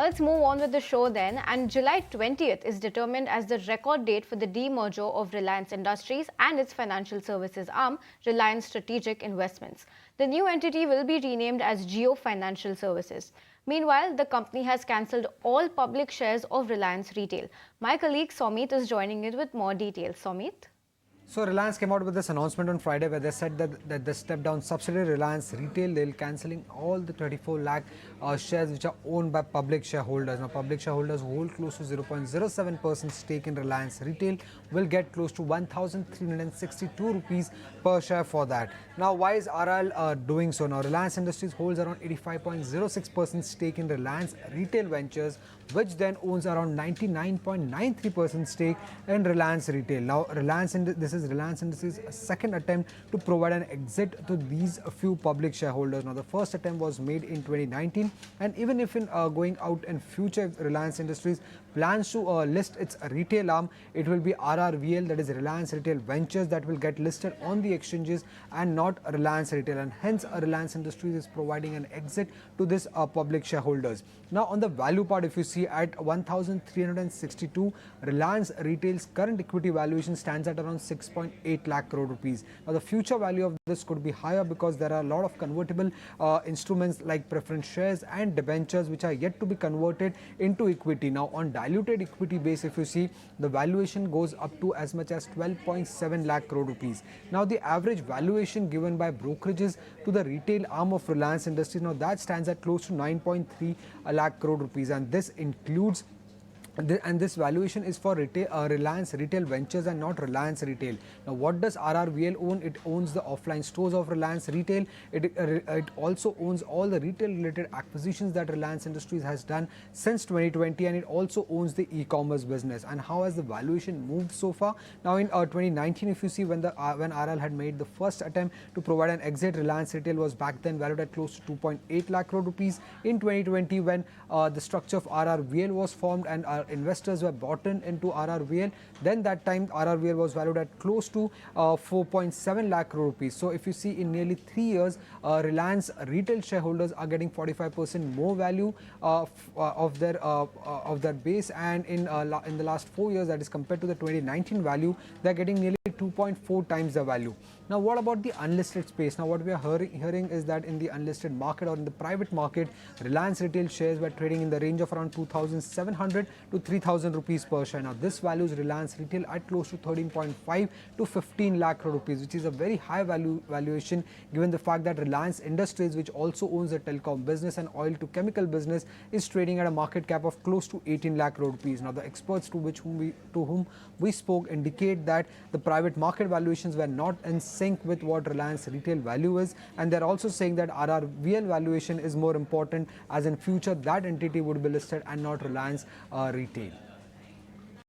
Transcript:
Let's move on with the show then. And July 20th is determined as the record date for the demerger of Reliance Industries and its financial services arm, Reliance Strategic Investments. The new entity will be renamed as Jio Financial Services. Meanwhile, the company has cancelled all public shares of Reliance Retail. My colleague Somit is joining in with more details. Somit? So Reliance came out with this announcement on Friday where they said that the step down subsidiary Reliance Retail, they'll cancelling all the 34 lakh shares which are owned by public shareholders. Now public shareholders who hold close to 0.07% stake in Reliance Retail will get close to 1,362 rupees per share for that. Now why is RIL doing so? Now Reliance Industries holds around 85.06% stake in Reliance Retail Ventures, which then owns around 99.93% stake in Reliance Retail. Now this is Reliance Industries' second attempt to provide an exit to these few public shareholders. Now the first attempt was made in 2019, and even if in going out in future, if Reliance Industries plans to list its retail arm, it will be RRVL, that is Reliance Retail Ventures, that will get listed on the exchanges and not Reliance Retail, and hence Reliance Industries is providing an exit to this public shareholders. Now on the value part, if you see at 1,362, Reliance Retail's current equity valuation stands at around 6.8 lakh crore rupees. Now the future value of this could be higher because there are a lot of convertible instruments like preference shares and debentures which are yet to be converted into equity. Now on diluted equity base, if you see, the valuation goes up to as much as 12.7 lakh crore rupees. Now the average valuation given by brokerages to the retail arm of Reliance Industries, now that stands at close to 9.3 lakh crore rupees, and this includes this valuation is for Reliance Retail Ventures and not Reliance Retail. Now what does RRVL own? It owns the offline stores of Reliance Retail. It also owns all the retail related acquisitions that Reliance Industries has done since 2020, and it also owns the e-commerce business. And how has the valuation moved so far? Now in 2019, if you see, when RL had made the first attempt to provide an exit, Reliance Retail was back then valued at close to 2.8 lakh crore rupees. In 2020, when the structure of RRVL was formed and investors were bought into RRVL, then that time RRVL was valued at close to 4.7 lakh crore rupees. So if you see, in nearly 3 years, Reliance Retail shareholders are getting 45% more value of their base, and in the last 4 years, that is compared to the 2019 value, they are getting nearly 2.4 times the value. Now what about the unlisted space? Now what we are hearing is that in the unlisted market or in the private market, Reliance Retail shares were trading in the range of around 2,700 to 3,000 rupees per share. Now this values Reliance Retail at close to 13.5 to 15 lakh crore rupees, which is a very high valuation given the fact that Reliance Industries, which also owns the telecom business and oil to chemical business, is trading at a market cap of close to 18 lakh crore rupees. Now the experts to whom we spoke indicate that the private market valuations were not in sync with what Reliance Retail value is, and they're also saying that RRVL valuation is more important, as in future that entity would be listed and not Reliance Retail.